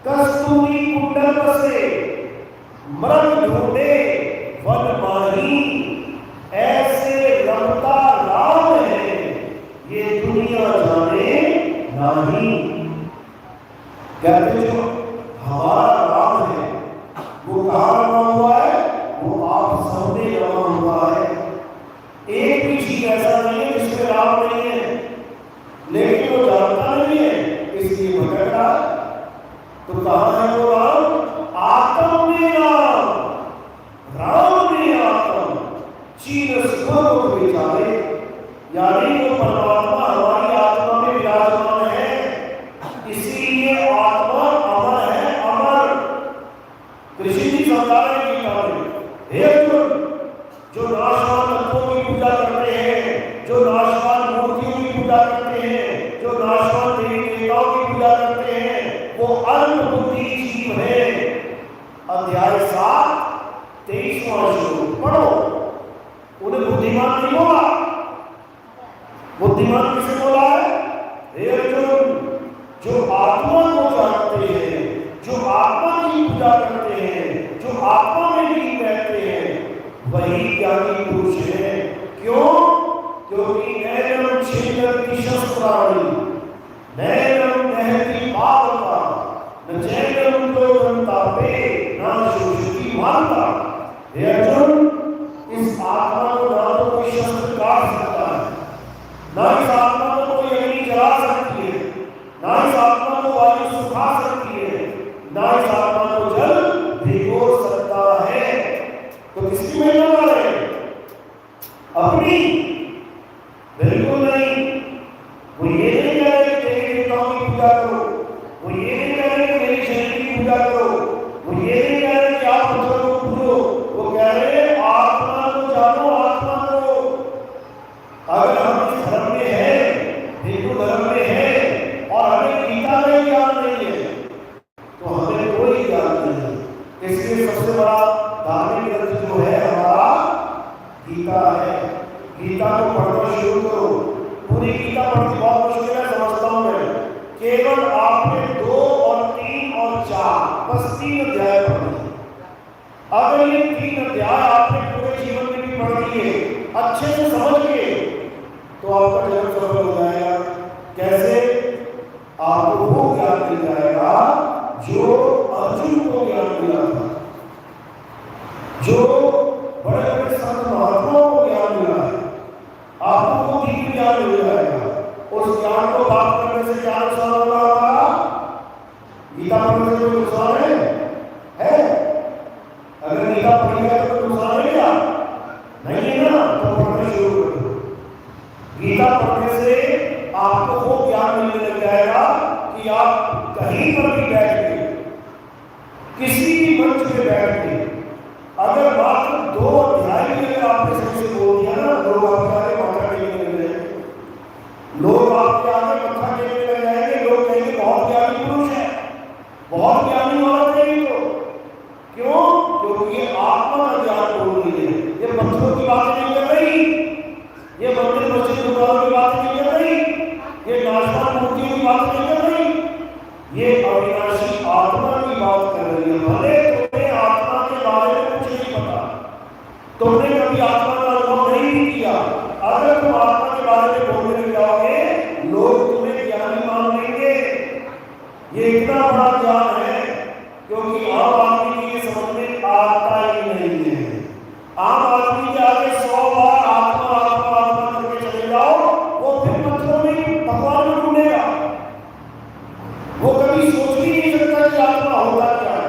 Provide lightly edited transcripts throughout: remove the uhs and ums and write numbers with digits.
कस्तूरी कुंडल बसे मृग ढूंढे वन माही, ऐसे रमता राम है ये दुनिया जाने नहीं। कहते जो हमारा राम है वो कहाँ रमा हुआ है? वो आप सामने रमा हुआ है। एक भी चीज ऐसा नहीं है जिसमें राम नहीं है, लेकिन वो जानता नहीं है इसलिए भटक रहा। तो कहाँ है वो राम? आत्म में राम, राम में आत्म, चीन सुखों को विचारे। यानी वो परमात्मा हमारी आत्मा में विराजमान है, इसीलिए आत्मा अमर है, अमर। कृष्ण जी समझा रहे हैं गीता में, हे अर्जुन, जो नाशवान तत्वों की पूजा करते हैं, जो नाशवान मूर्तियों की पूजा करते हैं, जो नाशवान देवी देवताओं की पूजा करते हैं, वो अल्प बुद्धि जीव है। अध्याय 7 23वां श्लोक पढ़ो। उन्हें बुद्धिमान नहीं बोला, बुद्धिमान किसे बोला है? हे अर्जुन, जो आत्मा को जानते हैं, जो आत्मा की पूजा करते हैं, जो आत्मा में ही रहते हैं, वही ज्ञानी पुरुष है। क्यों? क्योंकि नैनम छिन्नति शस्त्राणि, नैनम नहति पावका, न चैनम क्रोधंतापे, न शोषति मानता। हे अर्जुन, इस आत्मा को ना तो कोई शस्त्र काट सकता है, ना इस आत्मा को कोई अग्नि जला सकती है, ना इस आत्मा को वायु सुखा सकती है, ना इस आत्मा को जल भिगो सकता है। तो किसकी महिमा कर रहे हैं? अपनी? बिल्कुल नहीं। वो ये नहीं कह रहे कि देवी देवताओं की पूजा करो, वो ये नहीं कह रहे कि मेरी शरीर की पूजा करो, वो ये नहीं कह रहे कि आप पत्थर को पूजो, वो कह रहे हैं आत्मा को जानो, आत्मा को। अगर हम इस धर्म में हैं, हिंदू धर्म में हैं, और हमें गीता में ज्ञान नहीं है, तो हमें कोई ज्ञान नहीं है। इसलिए सबसे बड़ा धार्मिक ग्रंथ जो है हमारा गीता है। गीता को पढ़ना शुरू करो। पूरी गीता पढ़नी बहुत मुश्किल है, समझता हूं मैं। केवल आपने 2 और 3 और 4 बस 3 अध्याय पढ़ने। अगर ये 3 अध्याय आपने पूरे जीवन में भी पढ़ लिए अच्छे से समझ के, तो आपका जीवन सफल हो जाएगा। कैसे? आपको वो ज्ञान मिल जाएगा जो अर्जुन को ज्ञान मिला था, जो बड़े बड़े संत महात्माओं को ज्ञान मिला है। आपको वो दिव्य ज्ञान मिल जाएगा। उस ज्ञान को प्राप्त करने से क्या नुकसान होगा? गीता पढ़ने से कोई नुकसान है? अगर गीता पढ़ी है तो नुकसान है क्या? नहीं है ना? तो पढ़ना शुरू कर दो। गीता पढ़ने से आपको वो ज्ञान मिलने लग जाएगा कि आप कहीं पर भी बैठ के, किसी भी मंच पे बैठ के, अगर मात्र 2 अध्याय भी अगर आपने सबसे बोल दिया ना, लोग आपके आगे माथा टेकने लग जाएंगे, लोग आपके आगे माथा टेकने लग जाएंगे। लोग कहेंगे बहुत ज्ञानी पुरुष है, बहुत ज्ञानी औरत है ये तो। क्यों? क्योंकि ये आत्मा का ज्ञान बोल रही है। ये पत्थरों की बातें नहीं कर रही, ये मंदिर मस्जिद गुरुद्वारों की बातें नहीं कर रही, ये नाशवान मूर्तियों की बातें नहीं कर रही, ये अविनाशी आत्मा की बात कर रही है। भले तुम्हें आत्मा के बारे में कुछ नहीं पता, तुमने कभी आत्मा का अनुभव नहीं किया, अगर तुम आत्मा के बारे में बोलने लग जाओगे, लोग तुम्हें ज्ञानी मान लेंगे। ये इतना बड़ा ज्ञान है क्योंकि आम आदमी की ये समझ में आता ही नहीं है। आम आदमी के आगे 100 बार आत्मा आत्मा आत्मा करके चले जाओ, वो फिर पत्थरों में भगवान में ढूंढेगा। वो कभी सोच भी नहीं सकता कि आत्मा होता क्या है।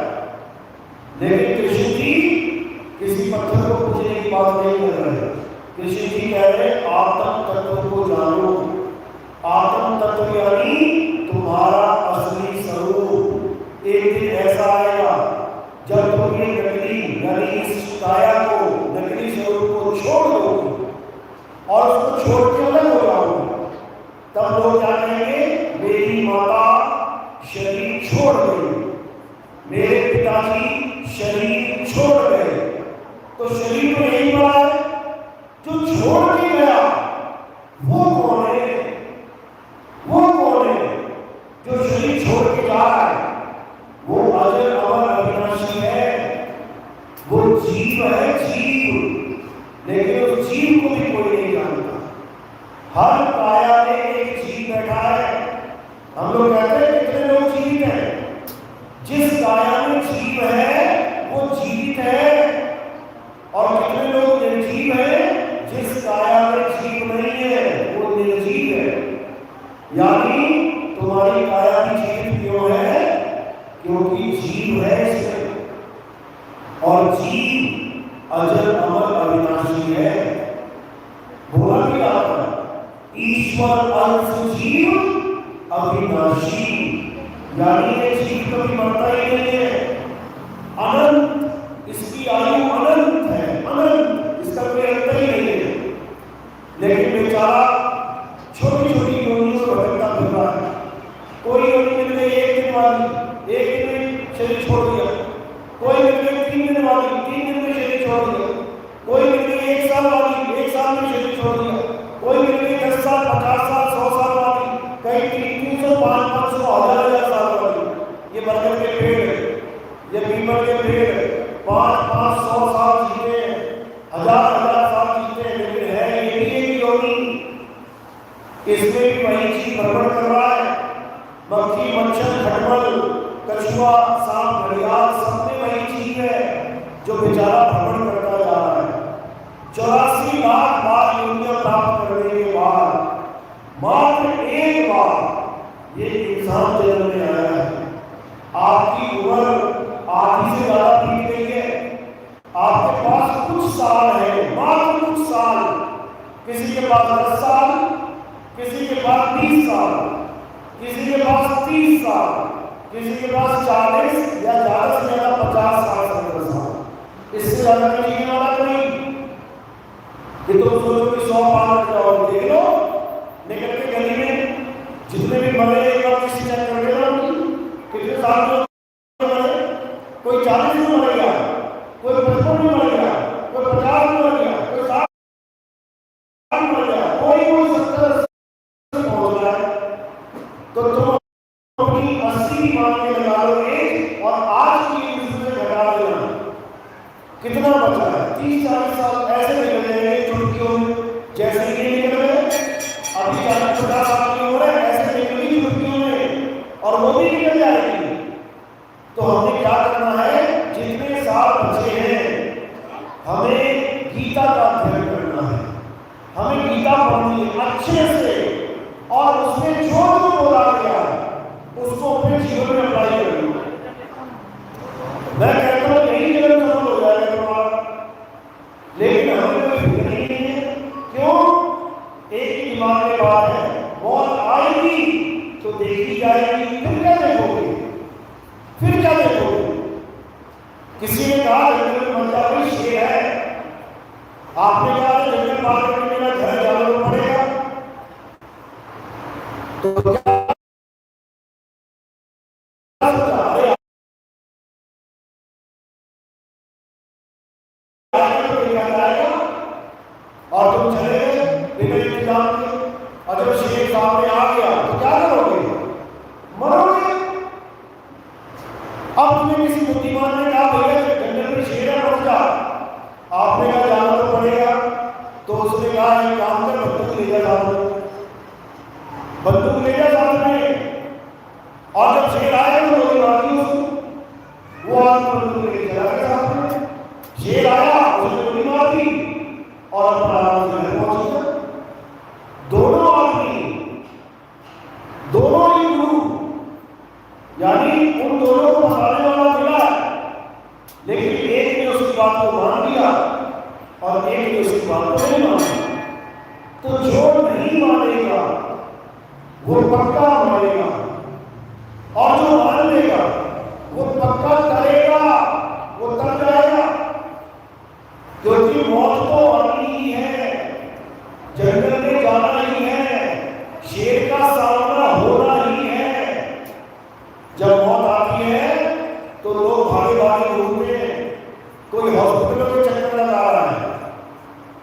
लेकिन कृष्ण जी किसी पत्थर को पूछने की बात नहीं कर रहे। कृष्ण जी कह रहे आत्म तत्व को जानो। आत्म तत्व यानी तुम्हारा असली स्वरूप। एक दिन ऐसा आएगा जब तुम ये नकली यानी इस काया को, नकली स्वरूप को छोड़ दोगे और उसको छोड़ के अलग हो जाओगे, तब लोग क्या कहेंगे? मेरी माता शरीर छोड़ गई, मेरे पिताजी शरीर छोड़ गए। तो शरीर में यही पड़ा है, जो छोड़ के गया वो कौन है? वो कौन है जो शरीर छोड़ के जा रहा है? जीव है, जीव, लेकिन उस जीव को भी कोई नहीं जानता। हर काया में एक जीव बैठा है। हम लोग कहते हैं कितने लोग जीवित हैं? जिस काया में जीव है वो जीवित है, और कितने लोग निर्जीव हैं? जिस काया में जीव नहीं है वो निर्जीव है। यानी तुम्हारी काया भी जीवित क्यों है? क्योंकि जीव है इसमें, और जीव अजर अमर अविनाशी है। बोला भी आता ईश्वर अंश जीव अविनाशी, यानी ये जीव कभी मरता ही नहीं है, अनंत, इसकी आयु अनंत है, अनंत, इसका कोई अंत ही नहीं है। लेकिन बेचारा छोटी छोटी योनियों में भटकता फिर रहा है। कोई योनि मिल गई 1 दिन वाली, 1 दिन में शरीर छोड़ दिया। कोई मिल गई 3 दिन वाली, 3 दिन में शरीर छोड़ दिया। कोई मिल गई 1 साल वाली, 1 साल में शरीर छोड़ दिया। कोई मिल गई 10 साल, 50 साल, 100 साल वाली, कई 300, 500, 1000 साल वाली। ये बरगद के पेड़ है, ये पीपल के पेड़ है, 500 साल जीते, 1000 साल जीते, लेकिन है ये भी एक योनि। इसमें भी वही चीज भ्रमण कर रहा है। मक्खी, मच्छर, खटमल, कछुआ, सांप, घड़ियाल, सब में वही चीज है जो बेचारा भ्रमण करता जा रहा है। 84 लाख बार योनियां प्राप्त करने के बाद मात्र एक बार ये इंसान जन्म में आया है। आपकी उम्र आधी से ज्यादा बीत गई है, आपके पास कुछ साल है, मात्र कुछ साल। किसी के पास 10 साल, किसी के पास 20 साल, किसी के पास 30 साल, किसी के पास 40 या ज्यादा से ज्यादा 50 साल, 70 साल, इससे ज्यादा नहीं जीने वाला कोई। कि तुम सोचो कि 100 पार जाओ, देख लो निकल के गली में जितने भी मरे एक बार किसी चेक कर देना कितने साल में मरे। कोई 40 में मरेगा, कोई 55 में मरेगा, कोई 50 में मरेगा, कोई 60 में मरेगा, कोई 70 में पहुंच रहा है। तो तुम अपनी 80 मान के लगा लो एज, और आज की उम्र से घटा देना कितना बचा है। 30-40 साल ऐसे निकल जाएंगे चुटकियों में, जैसे ये निकल गए। अभी 40-50 साल की उम्र है, ऐसे निकली चुटकियों में, और वो भी निकल जाएगी। तो हमें क्या करना है? जितने साल बचे हैं हमें गीता का अध्ययन करना है, हमें गीता पढ़नी है अच्छे से, और उसमें जो जो बोला गया उसको अपने जीवन में अप्लाई करना। मैं कहता हूँ यही जगह सफल हो जाएगा तुम्हारा, लेकिन हमें कोई फिक्र नहीं है। क्यों? एक ही दिमाग में बात है, मौत आएगी तो देखी जाएगी, फिर क्या देखोगे? फिर क्या देखोगे? किसी ने कहा जंगल में मर जाओ, शेर है। आपने कहा जंगल पार करने मेरा घर जाना पड़ेगा, तो क्या और तुम चले गए बिना इंतजाम के, और जब शेर सामने आ गया तो क्या करोगे? मरोगे। अब तुम्हें किसी बुद्धिमान ने कहा भैया जंगल में शेर है, मर जा। आपने कहा जाना तो पड़ेगा, तो उसने कहा एक काम कर, बंदूक ले जा साथ में, बंदूक ले जा साथ में। और जब शेर आया तो गोली मार दी उसको, वो आदमी बंदूक लेके चला गया साथ में। शेर आया, उसने गोली मार दी और अपना आराम से घर पहुंच गया। दोनों आदमी, दोनों ही गुरु, यानी उन दोनों को बताने वाला मिला, लेकिन एक ने उसकी बात को मान लिया और एक ने उसकी बात को नहीं मानी। तो जो नहीं मानेगा वो पक्का मानेगा, और जो मान लेगा वो पक्का करेगा, वो कर जाएगा। क्योंकि मौत तो आनी ही है, जंगल में जाना ही है, शेर का सामना होना ही है। जब मौत आती है तो लोग भागे भागे घूमते हैं। कोई हॉस्पिटलों के चक्कर लगा रहा है,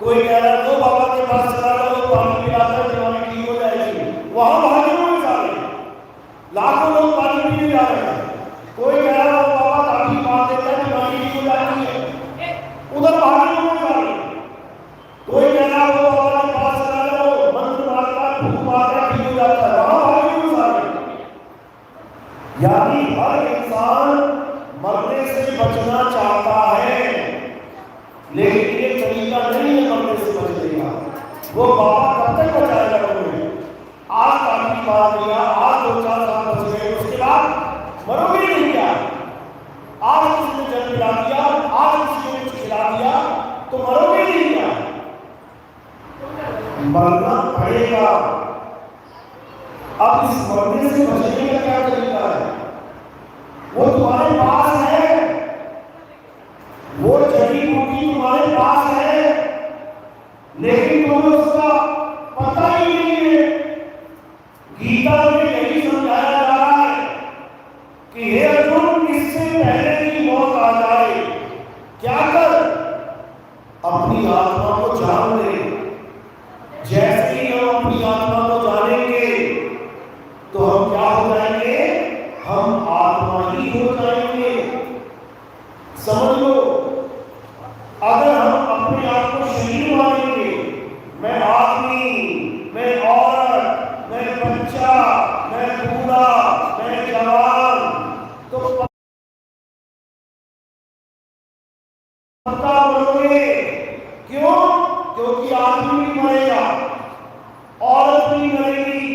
कोई कह रहा है तो बाबा के पास चला जाओ, पानी पिलाकर जवानी ठीक हो जाएगी। वहां भागे हुए सारे लाखों लोग पानी पीने आज किसी ने जल पिला दिया, आज किसी ने कुछ खिला दिया, तो मरोगे नहीं क्या? मरना पड़ेगा। अब इस मरने से बचने का क्या तरीका है? वो तुम्हारे पास है, वो जड़ी बूटी तुम्हारे पास है, लेकिन तुम्हें उसका पता ही नहीं है। गीता में यही समझाया जा रहा है कि हे अर्जुन, इससे पहले की मौत आ जाए क्या कर? अपनी आत्मा को जान ले। जैसे ही हम अपनी आत्मा को जानेंगे तो हम क्या हो जाएंगे? हम आत्मा ही हो जाएंगे। समझ लो, अगर हम अपने आप को शरीर मानेंगे, मैं आदमी, मैं औरत, मैं बच्चा, मैं बूढ़ा, मैं जवान, तो पक्का मरोगे। क्यों? क्योंकि आदमी भी मरेगा, औरत भी मरेगी,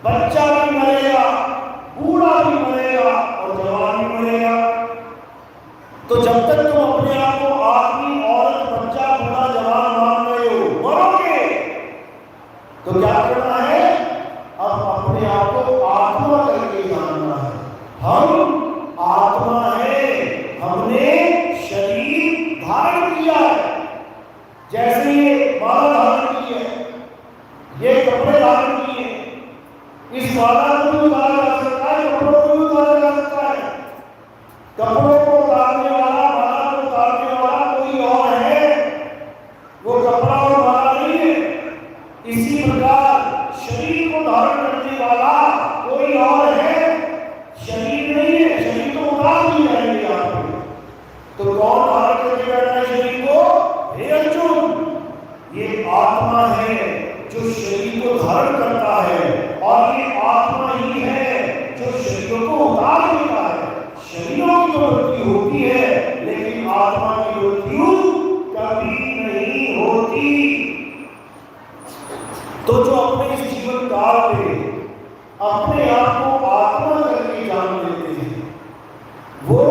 बच्चा भी मरेगा, बूढ़ा भी मरेगा और जवान भी मरेगा। तो जब तक तुम अपने आप को आदमी, औरत, बच्चा, बूढ़ा, जवान मान रहे हो, मरोगे। तो क्या करना है? अब अपने आप को आत्मा करके जानना है। हम आत्मा है, हमने शरीर धारण किया है। जैसे ये माला धारण की है, ये कपड़े धारण किए, इस माला को भी उतारा जा सकता है, कपड़ों को भी उतारा जा सकता है। कपड़ों को उतारने वाला, माला को उतारने वाला कोई और है, वो कपड़ा और माला नहीं है। इसी प्रकार शरीर को धारण करने वाला कोई और है, शरीर नहीं है। शरीर तो उतार भी जाएंगे आप, तो कौन धारण करके बैठा है शरीर को? हे अर्जुन, ये आत्मा है जो शरीर को धारण करता है, और ये आत्मा ही है जो शरीरों को उतार देता है। शरीरों की तो मृत्यु होती है, लेकिन आत्मा की मृत्यु कभी नहीं होती। तो जो अपने इस जीवन काल में अपने आप को आत्मा करके जान लेते हैं, वो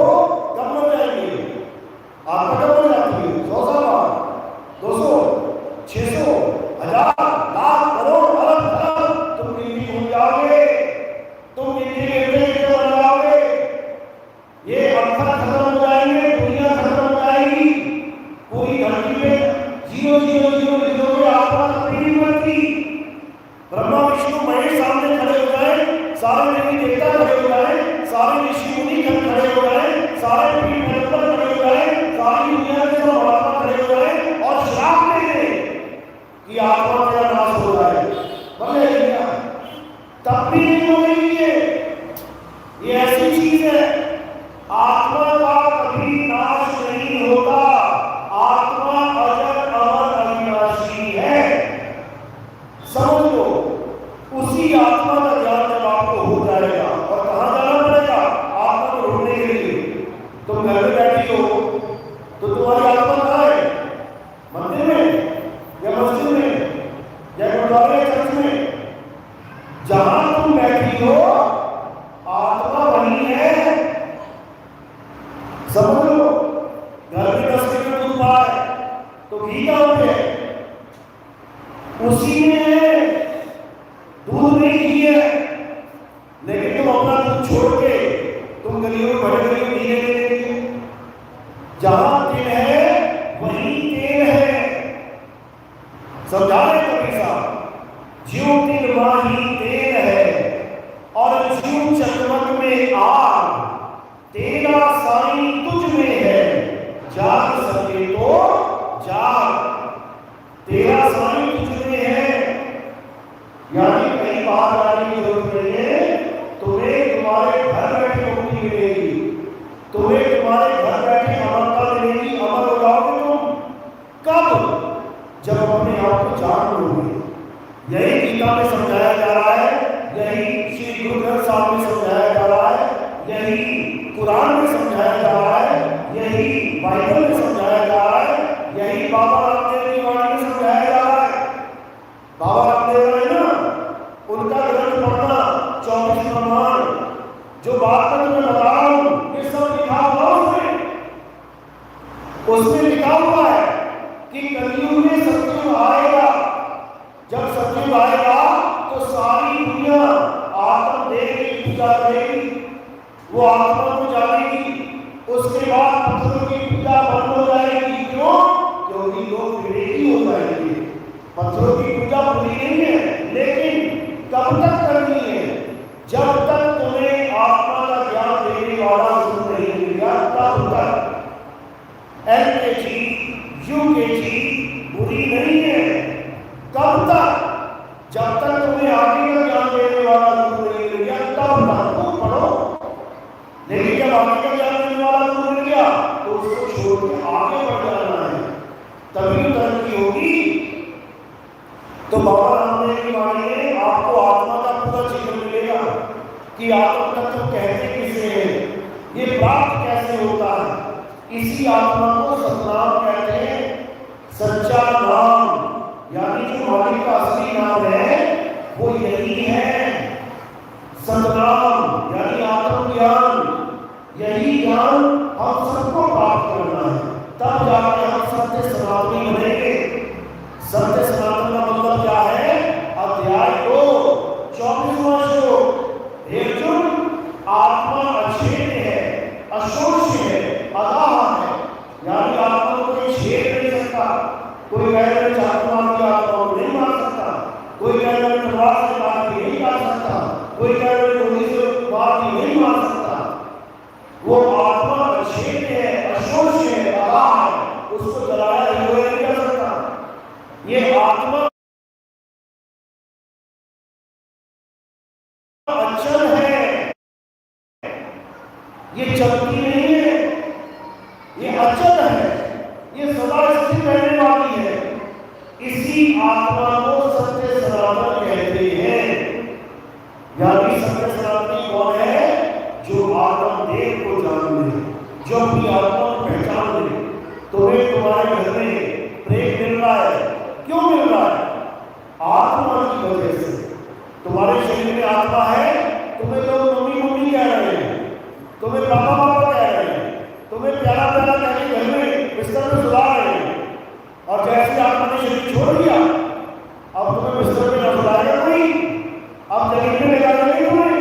कब मर जाएंगे? आत्मा कब मर जाती है? 100 साल, 200, 600, 1000, लाख, करोड़, अरब, तुम गिनती भूल जाओगे, तुम गिनती गिनते बन जाओगे। ये अक्षर खत्म हो जाएंगे, दुनिया खत्म हो जाएगी। पूरी धरती में 000 लिखोगे, आत्मा कभी नहीं बनती। ब्रह्मा विष्णु महेश सामने खड़े हो जाए, सारे देवी देवता खड़े हो जाए, सारे ऋषि मुनि खड़े हो जाए, सारे पीर पैगंबर खड़े हो जाए, सारी दुनिया के सब महात्मा खड़े हो जाए और श्राप दे दे कि आत्मा तेरा नाश हो जाए, बन जाएगा, तब भी नहीं होगी। ये ऐसी चीज है, आत्मा का कभी नाश नहीं होता। आत्मा अजर अमर अविनाशी है। समझ लो, उसी आत्मा का ज्ञान जब आपको हो जाएगा, और कहां जाना पड़ेगा? आत्मा को ढूंढने के लिए। तुम घर में बैठी हो तो तुम्हारी आत्मा कहां है? मंदिर में या मस्जिद में या गुरुद्वारे चर्च में? जहां तुम बैठी हो आत्मा वही है। समझ लो, घर में 10 लीटर दूध पाए तो घी का है, उसी में है, दूध नहीं घी है। लेकिन तुम अपना दूध छोड़ के तुम गलियों में बड़े बड़े घी लेने देंगे। जहां तेल है वही तेल है। समझा रहे कबीर साहब, ज्यों तिल माही तेल है, और ज्यों चकमक में आग, तेरा साई तुझ में है, जाग सके तो जाग, तेरा साई तुझ में है। यानी कहीं बाहर जाने की जरूरत नहीं है, तुम्हें तुम्हारे घर बैठे मुक्ति मिलेगी, तुम्हें तुम्हारे घर बैठे अमरता मिलेगी। अमर हो जाओगे तुम कब? जब अपने आप को जान लोगे। यही गीता में समझाया जा रहा है, यही श्री गुरु ग्रंथ साहब में समझाया जा रहा है, यही कुरान में समझाया जा रहा है, यही बाइबल में समझाया जा रहा है, यही बाबा रामदेव की वाणी में समझाया जा रहा है। बाबा रामदेव है ना, उनका ग्रंथ पढ़ना 24 प्रमाण, जो बात मैं तुम्हें बता रहा हूं, ये सब लिखा हुआ उसमें लिखा हुआ है कि कलयुग में सतयुग आएगा। जब सतयुग आएगा तो सारी दुनिया आत्मदेव की पूजा करेगी, वो आत्मा को जानेगी। उसके बाद पत्थरों की पूजा बंद हो जाएगी। क्यों? क्योंकि लोग विवेकी हो जाएंगे। पत्थरों की पूजा पूरी नहीं है, लेकिन कब तक करनी है? जब तक तुम्हें आत्मा का ज्ञान देने वाला गुरु नहीं मिल गया, तब तक। LKG UKG बुरी नहीं है। कब तक? जब तक तुम्हें आगे का ज्ञान देने वाला गुरु नहीं मिल गया, तब तक तुम पढ़ो। लेकिन जब आगे का ज्ञान देने वाला गुरु मिल गया तो उसको छोड़ के आगे बढ़ जाना है, तभी तरक्की होगी। तो बाबा रामदेव की वाणी में आपको आत्मा का पूरा जिक्र मिलेगा कि आत्म तत्व कहते किसे हैं, ये प्राप्त कैसे होता है। इसी आत्मा को सतनाम कहते हैं, सच्चा नाम। यानी जो मालिक का असली नाम है वो यही है, सतनाम यानी आत्मज्ञान। यही ज्ञान हम सबको प्राप्त करना है, तब जाकर हम सत्य सनातनी बनेंगे। सत्य सनातन का मतलब क्या है? अध्याय 2 24वां श्लोक। अर्जुन, आत्मा अछेद है, अशोष्य है, अदाह है। यानी आत्मा को कोई छेद नहीं सकता। कोई कहकर आत्मा की आत्मा को नहीं मार सकता, कोई कहकर तलवार से मार के नहीं मार सकता, कोई कहकर गोली से मार के नहीं मार सकता। वो आत्मा अछेद है, अशोष्य है, अदाह है, उसको जलाया नहीं जा सकता। ये आत्मा अचल है, ये चलती नहीं है, ये अचल है, ये सदा स्थिर रहने वाली है। इसी आत्मा को सत्य सनातन कहते हैं। यानी सत्य सनातनी कौन है? जो आत्मदेव को जान ले, जो अपनी आत्मा को पहचान ले। तुम्हें तुम्हारे घर में प्रेम मिल रहा है, क्यों मिल रहा है? आत्मा की वजह से। तुम्हारे शरीर में आत्मा है, तुम्हें लोग मम्मी मम्मी कह रहे हैं, तुम्हें पापा पापा कह रहे हैं, तुम्हें प्यारा प्यारा कह के घर में बिस्तर में सुला रहे हैं। और जैसे आत्मा ने शरीर छोड़ दिया, अब तुम्हें बिस्तर में न सुलाएगा कोई, अब जमीन में ले जाएंगे तुम्हें,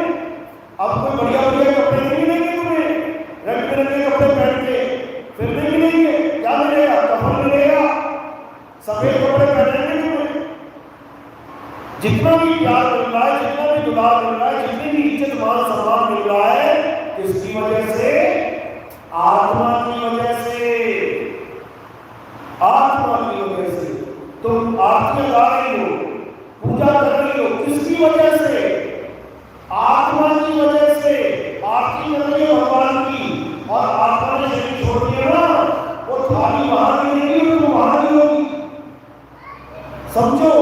अब कोई बढ़िया बढ़िया कपड़े नहीं मिलेंगे तुम्हें, रंग बिरंगे कपड़े पहन के फिरने मिलेंगे। क्या मिलेगा? कफन मिलेगा, सफेद कपड़े पहनेंगे तुम्हें। जितना भी प्यार मिल रहा है, जितना भी दुलार मिल रहा है, जितनी भी इज्जत मान सम्मान मिल रहा है, किसकी वजह से? आत्मा की वजह से। आत्मा की वजह से तुम आरती गा रही हो, पूजा कर रही हो, किसकी वजह से? आत्मा की वजह से। आरती कर रही हो भगवान की, और आत्मा ने शरीर छोड़ दिया ना, वो थाली वहां भी नहीं होगी, तो वहां भी होगी। समझो,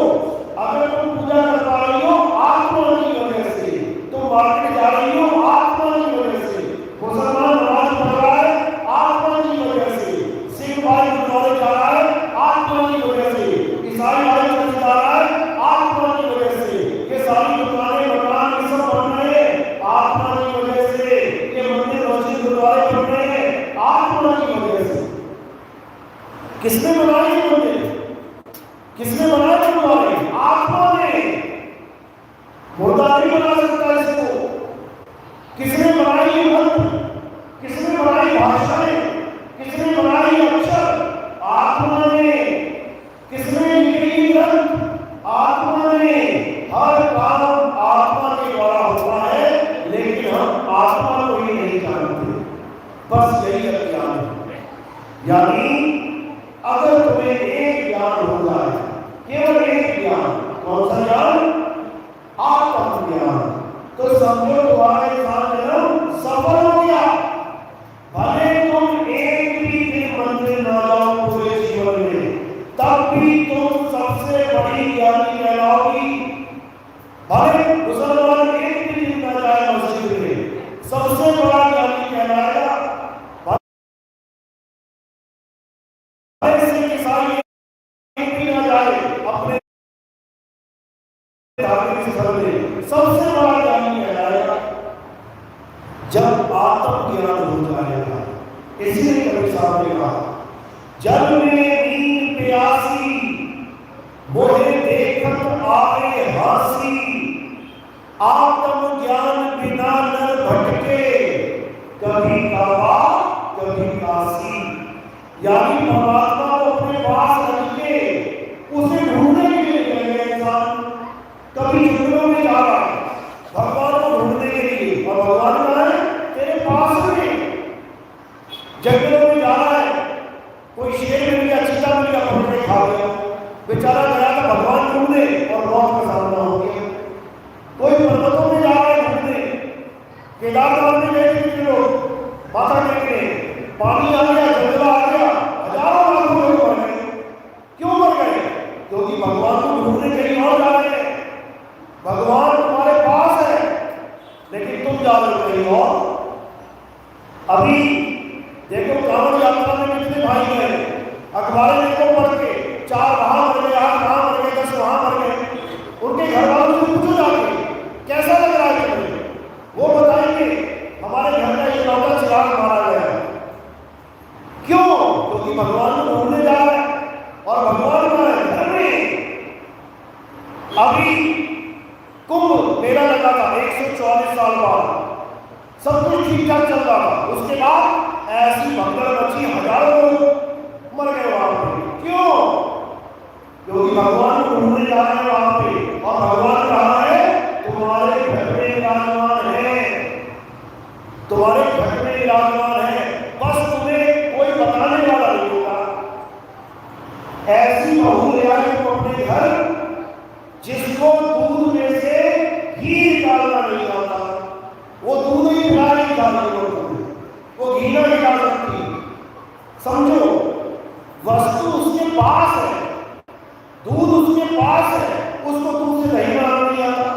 अगर तुम पूजा कर पा रही हो आत्मा की वजह से, तुम मार्केट जा रही हो आत्मा की वजह से, मुसलमान नमाज पढ़ रहा है आत्मा की वजह से, सिख भाई गुरुद्वारे जा रहा है आत्मा की वजह से, ईसाई भाई चर्च जा रहा है आत्मा की वजह से, ये सारी दुकानें मकान ये सब बन रहे हैं आत्मा की वजह से, ये मंदिर मस्जिद गुरुद्वारे बन रहे हैं आत्मा की वजह से। किसने बनाए ये मंदिर? किसने बनाया गुरुद्वारे? आत्मा ने। मुर्दा नहीं बना सकता इसको। किसने बनाई ये मंत्र? किसने बनाई भाषाएं? किसने बनाई अक्षर? आत्मा ने। किसने लिखी ग्रंथ? आत्मा ने। हर काम आत्मा के द्वारा होता है, लेकिन हम आत्मा को ही नहीं जानते। बस यही अज्ञान है। यानी अगर तुम्हें एक ज्ञान हो जाए, केवल एक ज्ञान, कौन सा ज्ञान? आत्मज्ञान, तो समझो तुम्हारा इंसान जन्म सफल हो गया। भले तुम एक भी दिन मंदिर न जाओ पूरे जीवन में, तब भी तुम सबसे बड़ी ज्ञानी कहलाओगी। भले मुसलमान एक भी दिन न जाए मस्जिद में, सबसे बड़ा ज्ञानी कहलाएगा। सबसे बड़ा ज्ञानी कहलाएगा जब आत्म ज्ञान हो जाएगा। इसलिए कबीर साहब ने कहा जल में नींद प्यासी, मोहे देखत आए हासी, आत्म ज्ञान बिना नर भटके, कभी काबा कभी काशी। यानी परमात्मा को अपने पास रख के उसे ढूंढने के लिए गए इंसान। कभी जंगलों में जा रहा है भगवान को ढूंढने के लिए, और भगवान कहाँ है? तेरे पास में। जंगलों में जा रहा है, कोई शेर मिल गया, चीता मिल गया, पकड़ के खा गया, बेचारा गया था भगवान ढूंढने और मौत का सामना हो गया। कोई पर्वतों में जा रहा है ढूंढने, केदारनाथ में गए थे लोग माथा टेकने, पानी आ गया, जंगल आ गया, हजारों लाखों लोग मर गए। क्यों मर गए? क्योंकि भगवान को ढूंढने कहीं और जा रहे हैं। भगवान तुम्हारे पास है लेकिन तुम जा रहे हो कहीं और। अभी देखो कांवड़ यात्रा में कितने भाई गए, अखबारें देखो पढ़ के, 4 वहां मर गए, 8 वहां मर गए, 10 वहां मर गए। उनके घर वालों से पूछो जाके कैसा लग रहा है तुम्हें, वो बताएंगे हमारे घर का इकलौता चिराग मारा गया। क्यों? क्योंकि भगवान को ढूंढने जा रहे हैं और भगवान का घर में। अभी कुंभ मेला लगा था 144 साल बाद, सब कुछ ठीक ठाक चल रहा था। उसके बाद ऐसी भगदड़ मची, हजारों लोग मर गए वहां पे। क्यों? क्योंकि भगवान को ढूंढने जा रहे हैं वहां पे, और भगवान कहाँ है? तुम्हारे घर में विराजमान है, तुम्हारे घर में विराजमान है, बस तुम्हें कोई बताने वाला नहीं होगा। ऐसी बहू ले आए तुम अपने घर जिसको दूध में से घी निकालना नहीं आता, वो दूध ही पिला नहीं डालेगी, वो घी ना निकाल सकती। समझो, वस्तु उसके पास है, दूध उसके पास है, उसको दूध से दही बनाना नहीं आता,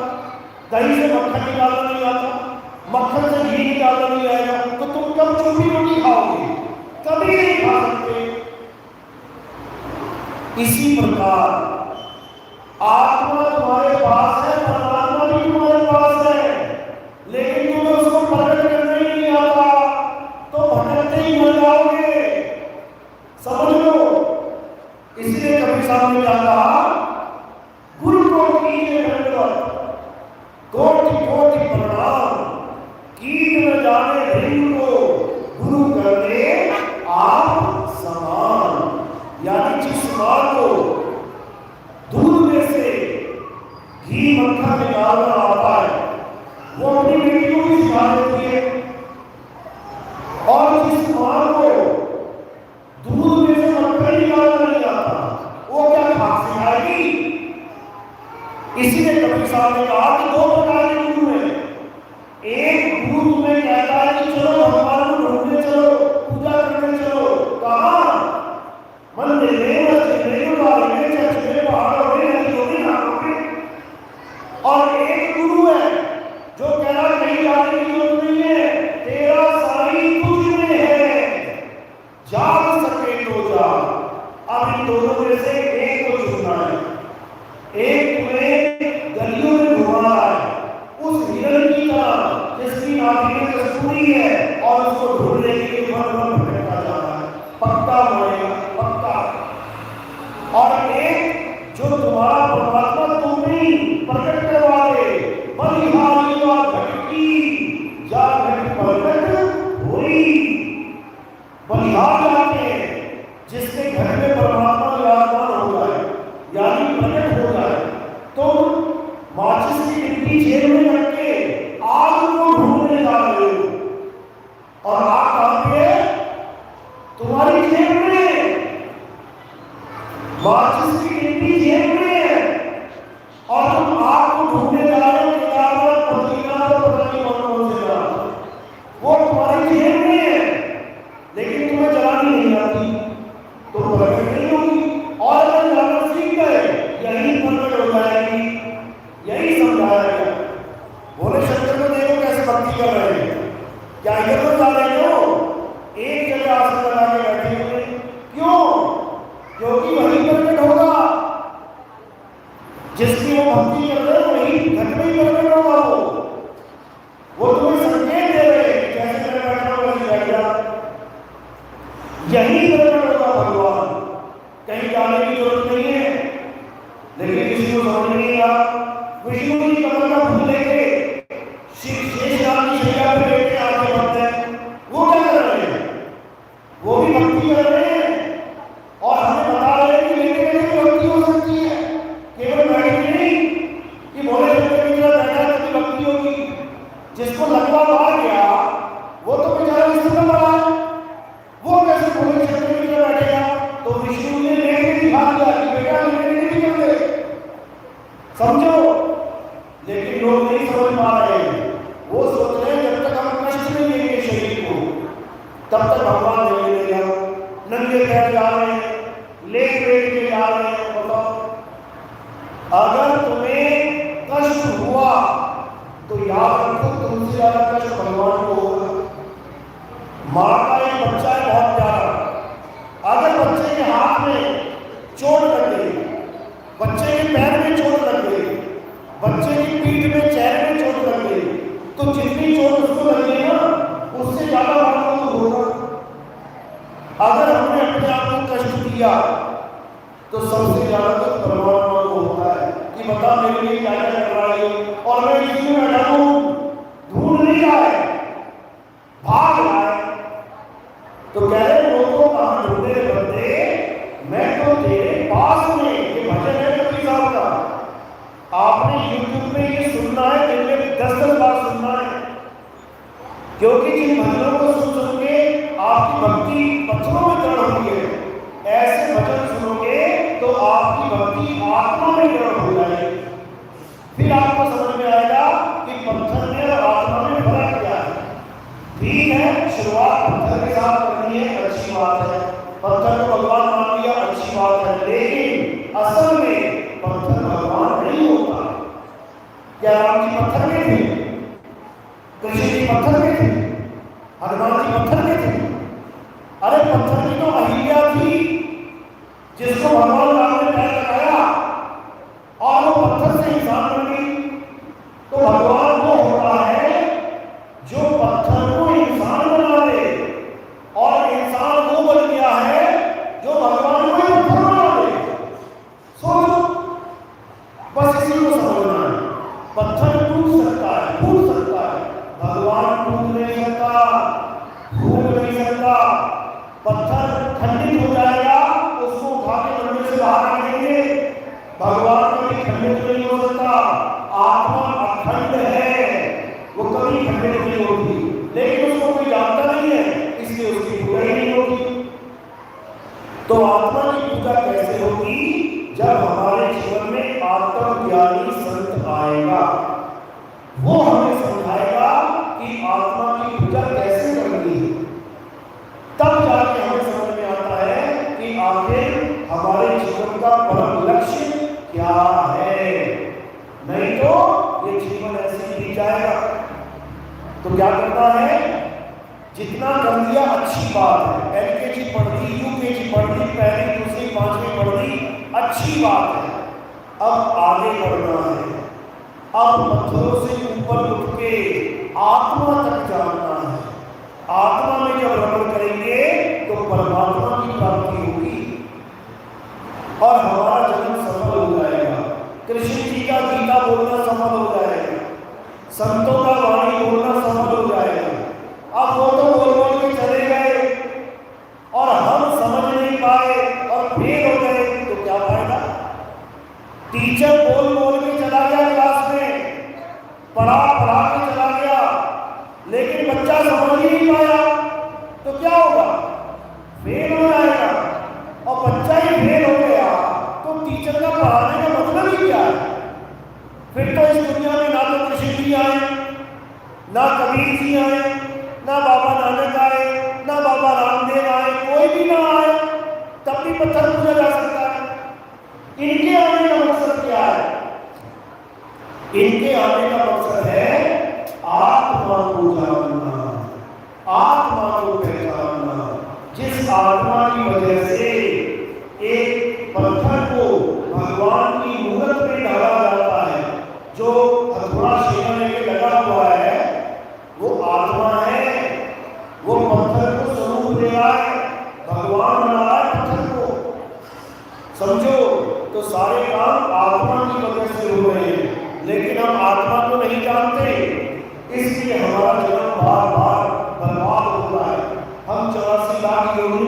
दही से मक्खन निकालना नहीं आता, मक्खन से घी निकालना नहीं आएगा, तो तुम कब चूड़ी रोटी खाओगे? कभी नहीं खा सकते। इसी प्रकार आत्मा तुम्हारे पास है, परमात्मा भी तुम्हारे पास है, लेकिन तुम्हें उसको प्रकट करना ही नहीं आता, तो भटकते ही मर जाओगे। समझ लो। इसलिए कभी सामने क्या कहा? गुरु को कीजिए दंडवत, कोटि कोटि प्रणाम, कीट न जाने भिन्न को, गुरु कर दे आप समान। यानी जिस मां को दूध में से घी मक्खन निकालना आता है, वो अपनी बेटी को भी सिखा देती है, और जिस मां को दूध में से मक्खन निकालना नहीं आता, वो क्या खाक सिखाएगी? इसीलिए कबीर साहब ने कहा कि 2 प्रकार के गुरु हैं। एक गुरु तुम्हें कहता है कि चलो भगवान को ढूंढने चलो, पूजा करने चलो, कहाँ? मंदिर में, मस्जिद में, गुरुद्वारे में, चर्च में, पहाड़ों में, नदियों में, नालों में। और एक गुरु है जो कह रहा कहीं जाने की जरूरत नहीं है, तेरा साई तुझ में है, जाग सके तो जा। अब इन दोनों में से एक को चुनना है। एक तुम्हें गलियों में घुमा रहा है, उस हिरण की तरह जिसकी नाभि में कसूरी है, और उसको ढूंढने के लिए भर भर भटकता जा रहा है, पक्का मरेगा, पक्का। और एक जो तुम्हारा परमात्मा तुम्हें प्रकट करवा दे, बलिहारी और भटकी जा घट प्रकट हुई। बलिहार जाते हैं जिसके घर में परमात्मा विराजमान हो जाए, यानी प्रकट हो जाए। तुम माचिस की डिब्बी जेब में रख के आग को ढूंढने जा रहे हो, और आग कहां पे है? तुम्हारी जेब में। माचिस की डिब्बी जेब में है, और तुम आग को ढूंढने जा रहे हो, केदारनाथ, बद्रीनाथ और पता नहीं कौन से जगह, वो तुम्हारी जेब में है, लेकिन तुम्हें जलानी नहीं आती, तो प्रकट नहीं होगी। और अगर जाना सीख गए, यही प्रकट हो जाएगी। यही समझाया गया। भोले शंकर को देखो कैसे भक्ति कर रहे हैं, क्या इधर को जा रहे हो? एक जगह आसन लगा के बैठे हुए। क्यों? क्योंकि वही प्रकट होगा, जिसकी वो भक्ति कर रहे हो वही घर में ही प्रकट होगा। वो तुम्हें संकेत दे रहे हैं, जैसे मैं बैठा हूं वैसे बैठ जा, यही प्रकट होगा भगवान। वो भी भक्ति कर रहे हैं और हमें बता रहे हैं कि लेने के लिए भक्ति हो सकती है, केवल बैठ के नहीं कि भोले शंकर की तरह बैठा तभी भक्ति होगी। जिसको लगवा मार गया वो तो बेचारा विष्णु का बना है, वो कैसे भोले शंकर की तरह बैठेगा? तो विष्णु ने लेके दिखा दिया कि बेटा लेने नहीं करते, समझो। लेकिन लोग नहीं समझ पा रहे हैं, वो सोच रहे हैं जब तक हम कष्ट नहीं देंगे शरीर को तब तक भगवान नहीं देगा। नंगे पैर जा रहे हैं, लेट लेट के जा रहे हैं। बताओ, अगर तुम्हें कष्ट हुआ तो याद रखो तुमसे ज्यादा कष्ट भगवान को होगा। माँ का एक बच्चा है बहुत प्यारा, अगर बच्चे के हाथ में चोट लग गई, बच्चे के पैर में चोट लग गई, बच्चे की पीठ में चेहरे में चोट लग गई, तो जितनी चोट उसको लगी ना उससे ज्यादा भगवान को होगा। अगर हमने अपने आप को कष्ट दिया तो सबसे ज्यादा तो परमात्मा को होता है कि बता मेरे लिए क्या क्या कर रहा है, और मैं इसी में बैठा हूं, ढूंढ नहीं रहा है, भाग रहा है। तो कह रहे लोगों कहां ढूंढे बंदे, मैं तो तेरे पास में। ये भजन है कबीर साहब का, आपने यूट्यूब पे ये सुनना है, दिन में 10-10 बार सुनना है, क्योंकि जिन भजनों को सुन सुन के आपकी भक्ति पत्थरों में दृढ़ होती है, ऐसे भजन सुनोगे तो आपकी भक्ति आत्मा में दृढ़ हो जाएगी। फिर आपको समझ में आएगा कि पत्थर में और आत्मा में फर्क क्या है। ठीक है, शुरुआत पत्थर के साथ करनी है, अच्छी बात है, पत्थर को भगवान मान लिया, अच्छी बात है, लेकिन असल में पत्थर भगवान नहीं होता। क्या राम जी पत्थर में थे? कृष्ण जी पत्थर में थे? हनुमान जी पत्थर में थे? अरे पत्थर की तो अहिल्या थी जिसको भगवान राम ने पैर लगाया और वो पत्थर से इंसान बन गई। तो भगवान वो होता है जो पत्थर को इंसान बना दे, और इंसान वो बन गया है जो भगवान को पत्थर बना दे। सोचो, बस इसी को समझना है। पत्थर टूट सकता है, फूट सकता है, भगवान टूट नहीं सकता, फूट नहीं सकता। पत्थर खंडित हो जाएगा, उसको उठा के मंदिर से बाहर निकालेंगे, भगवान कभी खंडित नहीं हो सकता। आत्मा अखंड है, वो कभी खंडित नहीं होती, लेकिन उसको कोई जानता नहीं है, इसलिए उसकी पूजा ही नहीं होती। तो आत्मा की पूजा कैसे होगी? जब हमारे जीवन में आत्मज्ञानी संत आएगा, वो हमें समझाएगा कि आत्मा की पूजा कैसे करनी है। तब जाके हमें समझ में आता है कि आखिर हमारे जीवन का परम लक्ष्य क्या है। नहीं तो ये जीवन ऐसे ही बीत जाएगा। तो क्या करना है? जितना कर दिया अच्छी बात है, LKG पढ़ दी, UKG पढ़ दी, पहली दूसरी पांचवी पढ़ दी, अच्छी बात है। अब आगे बढ़ना है, अब पत्थरों से ऊपर उठ के आत्मा तक जाना है। आत्मा में जब रमण करेंगे तो परमात्मा की प्राप्ति होगी और हमारा जन्म सफल हो जाएगा। कृष्ण जी का गीता बोलना सफल हो जाएगा, संतों का वाणी बोलना सफल हो जाएगा। अब वो तो बोल बोल के चले गए और हम समझ नहीं पाए और फेल हो गए, तो क्या फायदा? टीचर बोल बोल के चला गया क्लास में, पढ़ा पढ़ा के चला गया, लेकिन बच्चा समझ ही नहीं पाया, तो क्या होगा? फेल हो जाएगा। और बच्चा ही फेल हो गया तो टीचर का पढ़ाने का मतलब ही क्या है? फिर तो इस दुनिया में ना तो कृष्ण जी आए, ना कबीर जी आए, ना बाबा नानक आए, ना बाबा रामदेव आए, कोई भी ना आए, तब भी पत्थर पूजा जा सकता है। इनके आने का मकसद क्या है? इनके आने का मकसद है आत्मा को जानना, आत्मा को पहचानना। जिस आत्मा की वजह से एक पत्थर को भगवान की मूर्त में डाला जाता है, जो हथौड़ा शेखा लेके लगा हुआ है, वो आत्मा है। वो पत्थर को स्वरूप दे रहा है, भगवान बना रहा है पत्थर को। समझो, तो सारे काम आत्मा की वजह से हो रहे हैं, लेकिन हम आत्मा को नहीं जानते, इसलिए हमारा जन्म बार बार बर्बाद होता है। हम 84 लाख योनि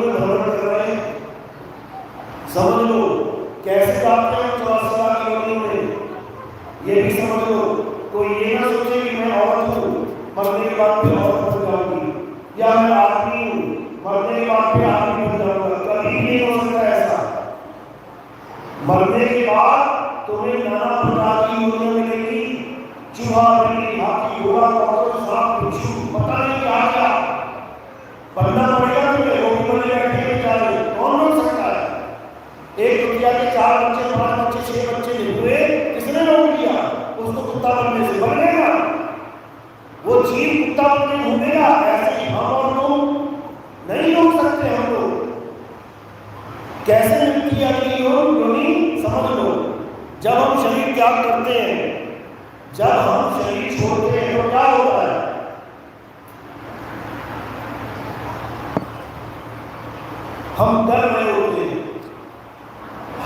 आदमी हूँ, मरने के बाद फिर आदमी बन जाऊंगा, कभी नहीं हो सकता ऐसा। मरने के बाद तुम्हें नाना प्रकार की योजना मिलेगी, चूहा, बिल्ली, हाथी, घोड़ा, कौआ, सांप, बिच्छू, पता नहीं क्या क्या बनना पड़ेगा तुम्हें। रोटी बने बैठे बेचारे, कौन बन सकता है? एक दुनिया के 4 बच्चे, 5 बच्चे, 6 बच्चे नहीं हुए, किसने रोक दिया उसको कुत्ता बनने से? बनेगा वो जीव, कुत्ता बनने घूमेगा। ऐसे ही हम और तुम नहीं रोक सकते। हम लोग कैसे मिलती है अगली योनि? समझ लो, जब हम शरीर त्याग करते हैं, जब हम शरीर छोड़ते हैं तो क्या होता है? हम डर रहे होते हैं,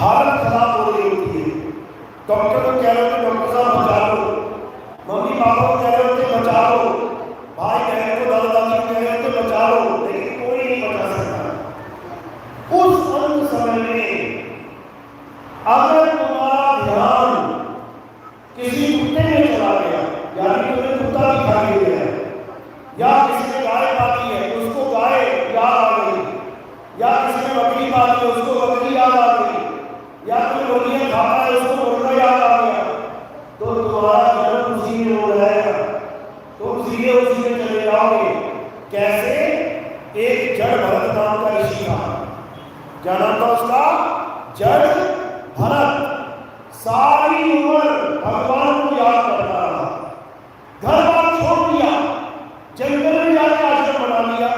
हालत खराब हो रही होती है, डॉक्टर को कह रहे होते डॉक्टर साहब बचा लो, मम्मी पापा को कह रहे होते बचा लो, भाई बहन को, दादा दादी को कह रहे होते बचा लो, लेकिन कोई नहीं बचा सकता। उस अंत समय में अगर तुम्हारा ध्यान किसी कुत्ते में चला गया, यानी तुम्हें कुत्ता दिखाई दे गया, या किसी ने गाय पाली है उसको गाय याद आ गई, या किसी ने बकरी पाली है उसको बकरी याद आ गई, या कोई मुर्गियां खाता है उसको मुर्गा याद आ गया, तो तुम्हारा जन्म उसी में हो जाएगा, तुम सीधे उसी में चले जाओगे। कैसे? एक जड़ भरत नाम का ऋषि था, क्या नाम था उसका? जड़ भरत। सारी उम्र भगवान को याद करता रहा, घर बार छोड़ दिया, जंगल में जाकर आश्रम बना लिया,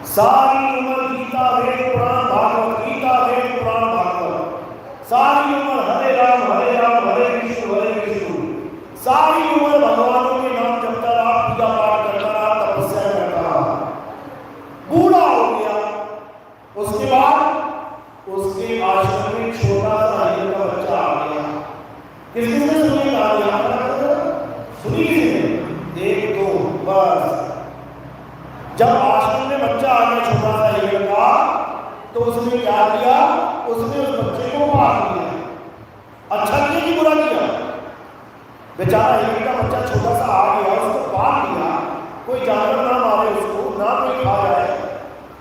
सारी उम्र गीता वेद पुराण भागवत, गीता वेद पुराण भागवत, सारी उम्र हरे राम हरे कृष्ण, सारी उम्र भगवानों के नाम जपता रहा, पूजा पाठ करता रहा, तपस्या करता रहा, बूढ़ा हो गया। उसके बाद उसके आश्रम में छोटा सा हिरण का बच्चा आ गया। किसने सुनी सुनी एक दो बस। जब आश्रम में बच्चा आ गया छोटा सा हिरण का, तो उसने क्या किया? उसने उस बच्चे को मार दिया। अच्छा किया कि बुरा किया? बेचारा हिरण का बच्चा छोटा सा आ गया, उसको मार दिया, कोई जानवर ना मारे उसको, ना कोई खा जाए,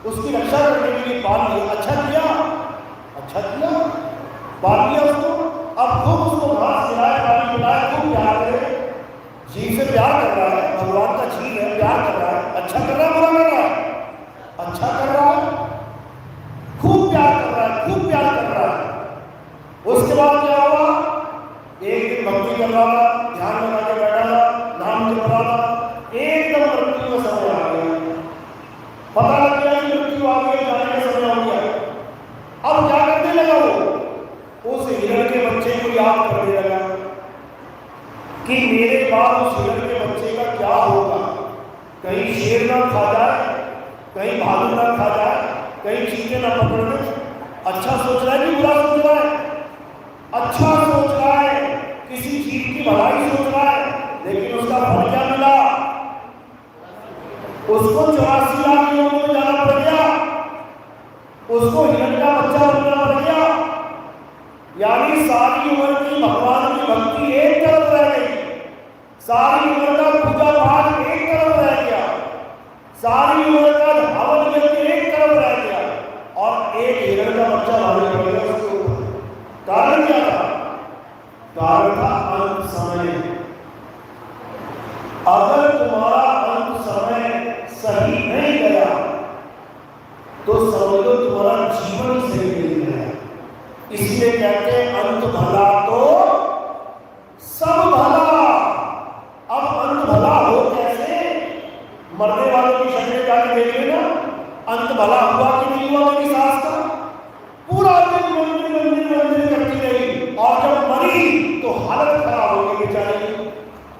उसकी रक्षा करने के लिए पाल लिया। अच्छा किया, अच्छा किया, पाल लिया उसको। अब खूब उसको घास खिलाए, पानी पिलाए, खूब प्यार करे, जीव से प्यार कर रहा है, भगवान का जीव है, प्यार कर रहा है। अच्छा कर रहा है, बुरा कर रहा है? अच्छा कर रहा है, खूब प्यार कर रहा है, खूब प्यार कर रहा है। उसके बाद क्या हुआ? एक दिन भक्ति कर रहा था, ध्यान लगा के बैठा था, नाम जप रहा था, एकदम मृत्यु का समय आ गया। पता लग गया कि मृत्यु आ गई, जाने का समय हो गया। अब क्या करने लगा वो? उस हिरण के बच्चे को याद करने लगा कि मेरे बाद उस हिरण के बच्चे का क्या होगा। कहीं शेर ना खा जाए, कहीं भालू ना खा जाए, कहीं चीते ना पकड़ ले। अच्छा सोच रहा है कि बुरा सोच रहा है? अच्छा सोच रहा है, किसी चीज की भलाई सोच रहा है, लेकिन उसका फल क्या मिला? उसको 84 लाख लोगों में जाना पड़ गया, उसको हिरण का बच्चा बनना पड़ गया। यानी सारी उम्र की भगवान की भक्ति एक तरफ रह गई, सारी उम्र का पूजा पाठ एक तरफ रह गया, सारी उम्र का हवन यज्ञ एक तरफ रह गया, और एक हिरण का बच्चा भारी पड़ गया उसके ऊपर। कारण क्या था? कारण था अंत समय। अगर तुम्हारा अंत समय सही नहीं गया तो समझ लो तुम्हारा जीवन सही नहीं गया। इसलिए कहते हैं अंत भला तो सब भला। अब अंत भला हो कैसे? मरने वालों की शक्ल जाके देख लेना, अंत भला हुआ कि नहीं हुआ मेरी सास का? पूरा दिन मंदिर करती रही, और जब मरी तो हालत खराब हो गई बेचारे की,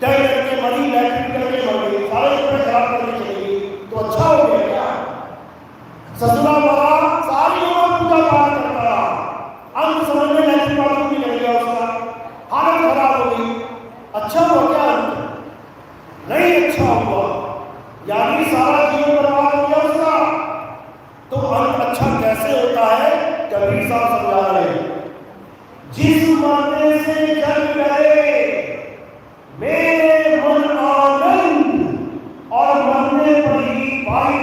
डर डर के मरी, लैट्रिन करके मर गई, सारे कपड़े खराब करके चली गई। तो अच्छा हो गया क्या? ससुराल वाला सारी उम्र पूजा पाठ करता रहा, अंत समय में लैट्रिन बाथरूम भी लग गया उसका, हालत खराब हो गई। अच्छा हुआ क्या? अंत नहीं अच्छा हुआ, यानी सारा जीवन बर्बाद हो गया उसका। तो अंत अच्छा कैसे होता है? कबीर साहब समझा रहे हैं, जिस मरने से जग गए मेरे मन आनंद, और मरने पर ही पाई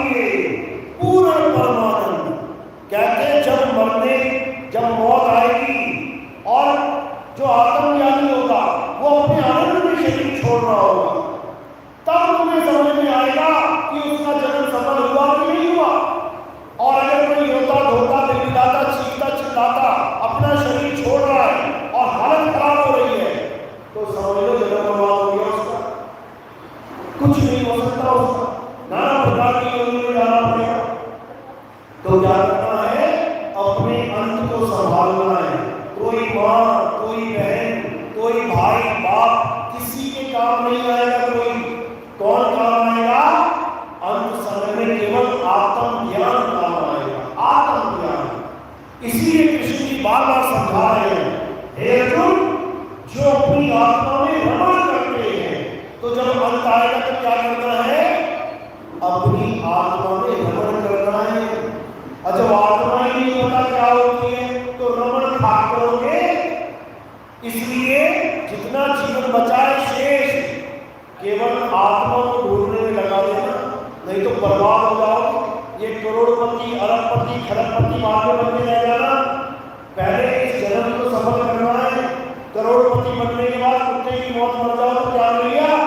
तो क्या करना है? अपने अंत को संभालना है। कोई माँ, कोई बहन, कोई भाई, बाप किसी के काम नहीं आएगा। कोई कौन काम आएगा? अंत समय में केवल आत्म ज्ञान काम आएगा, आत्म ज्ञान। इसलिए कृष्ण जी बार बार समझा रहे हैं, हे अर्जुन, जो अपनी आत्मा में रमण करते हैं, तो जब अंत आएगा तो क्या करना है? अपनी आत्मा में रमण करना है। और जब आत्मा ही नहीं पता क्या होती है तो रमण खा करोगे। इसलिए जितना जीवन बचाए शेष केवल आत्मा को ढूंढने में लगा देना, नहीं तो बर्बाद हो जाओ। ये करोड़पति, अरबपति, खरबपति बाद में बनने रह जाना। पहले इस जन्म को सफल करना है। करोड़पति बनने के बाद कुत्ते की मौत मर जाओ तो क्या मिल गया?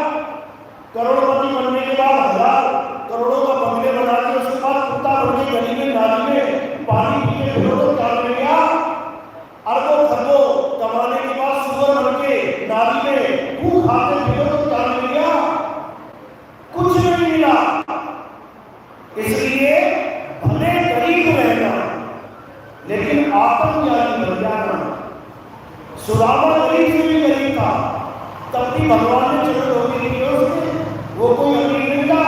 करोड़पति बनने के बाद हजार करोड़ों का बंगले बना के उसके बाद कुत्ता बन के गली में नाली में पानी पी के फिरो तो क्या मिल गया? अरबों खरबों कमाने के बाद सुअर बन के नाली में खूब खाते फिरो तो क्या मिल गया? कुछ नहीं मिला। इसलिए भले गरीब रहना लेकिन आत्मज्ञानी बन जाना। सुदामा गरीब से भी गरीब था, तब भी भगवान ने चरण धोके दिए उसने। वो कोई अमीर नहीं था।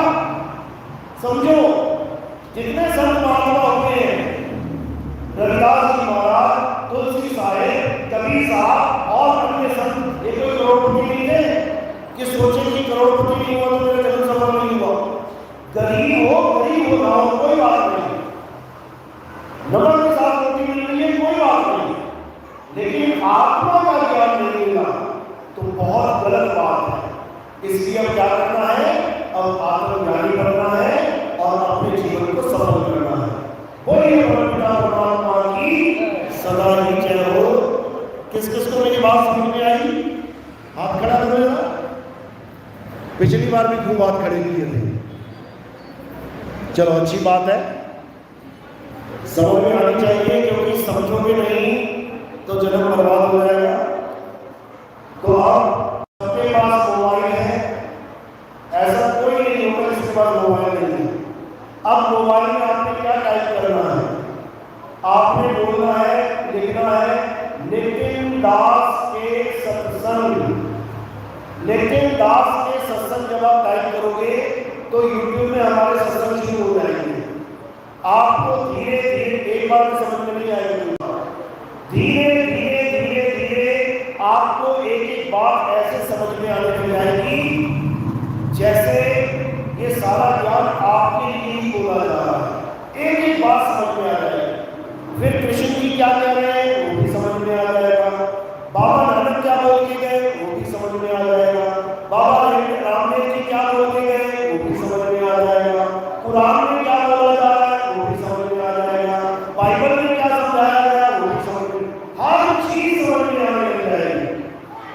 समझो, जितने संत महात्मा होते हैं, रविदास जी महाराज, तुलसी साहेब, कबीर साहब और अन्य संत, ये कोई करोड़पति नहीं थे कि सोचे कि करोड़पति नहीं हुआ तो मेरा जन्म सफल नहीं हुआ। गरीब हो ना हो कोई बात नहीं, नमक के साथ रोटी मिल रही है कोई बात नहीं, लेकिन आत्मा का ज्ञान नहीं मिला तो बहुत गलत बात है। इसलिए अब क्या करना है? अब आत्मज्ञानी बनना है और अपने जीवन को सफल करना है। बोलिए परमात्मा की सदा ही जय हो। किस किस को मेरी बात समझ में आई? हाथ खड़ा करो। पिछली बार भी खूब हाथ खड़े किए थे। चलो अच्छी बात है, समझ में आनी चाहिए, क्योंकि समझोगे नहीं तो जन्म बर्बाद हो जाएगा। तो आप सबके पास मोबाइल है, ऐसा कोई नहीं होगा जिसके पास मोबाइल नहीं है। अब मोबाइल में आपने क्या टाइप करना है? आपने बोलना है, लिखना है नितिन दास के सत्संग। नितिन दास के सत्संग जब आप टाइप करोगे तो यूट्यूब में हमारे सत्संग शुरू हो जाएंगे। आपको धीरे धीरे, एक बार में समझ में नहीं आएगा, धीरे धीरे धीरे धीरे आपको एक एक बात ऐसे समझ में आने लग जाएगी जैसे ये सारा ज्ञान आपके लिए ही बोला जा रहा है। एक एक बात समझ में आ जाएगी। फिर कृष्ण जी क्या कह रहे हैं वो भी समझ में आ जाएगा। बाबा नानक क्या बोल के गए वो भी समझ में आ जाएगा। बाबा रामदेव जी क्या बोल के गए वो भी समझ में आ जाएगा। कुरान में क्या बोला जा रहा है वो भी समझ में आ जाएगा। बाइबल में क्या समझाया गया वो भी समझ में, हर चीज समझ में आने लग जाएगी।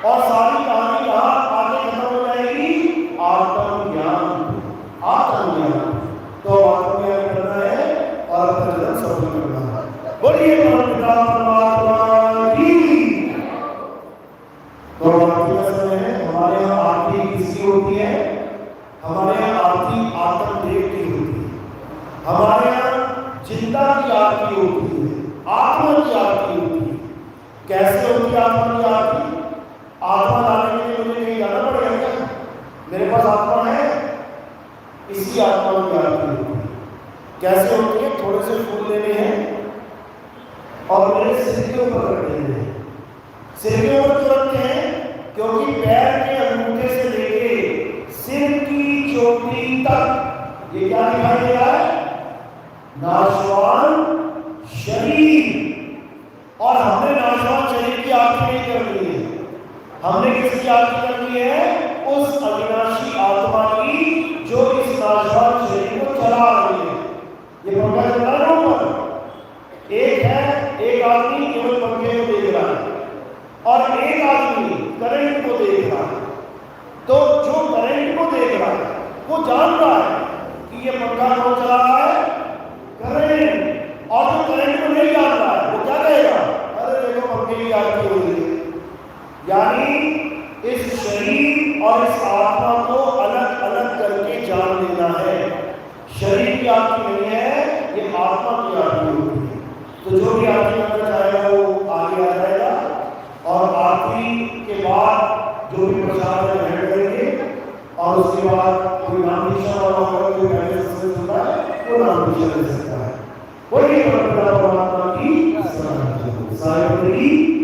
और सारी कहानी कहाँ आगे खत्म हो जाएगी? आत्मज्ञान, आत्मज्ञान। तो आत्मज्ञान करना है और अपना जन्म सफल करना है। बोलिए परमात्मा की। तो आरती का समय है। हमारे यहाँ आरती किसकी होती है? हमारे यहाँ आरती आत्मदेव की होती है। हमारे यहाँ चिंता की आरती होती है, आत्मा की आरती होती है। कैसे होती है आत्मा की आरती? आत्मा लाने के लिए मुझे कहीं जाना पड़ेगा क्या? मेरे पास आत्मा है, इसकी आत्मा की आरती होती है। कैसे होती है? थोड़े से फूल लेने हैं और मेरे सिर के ऊपर रख देने हैं। सिर के ऊपर क्यों रखते हैं? क्योंकि पैर के अंगूठे से लेके सिर की चोटी तक ये क्या दिखाई दे रहा है? नाशवान शरीर। और हमने नाशवान शरीर की आरती नहीं करनी है। हमने किसकी आरती करनी है? उस अविनाशी आत्मा की जो इस नाशवान शरीर को चला रही है। ये पंखा चला रहा है ऊपर, एक है, एक आदमी केवल पंखे को देख रहा है और एक आदमी करंट को देख रहा है। तो जो करंट को देख रहा है वो जान रहा है कि ये पंखा कौन चला रहा है? करंट। और जो करंट को नहीं जान रहा है वो क्या कहेगा? अरे देखो पंखे की आरती हो रही है। यानी इस शरीर और इस आत्मा को अलग अलग करके जान लेना है। शरीर की आरती नहीं है, ये आत्मा की आरती सकता है। कोई परमात्मा की सारे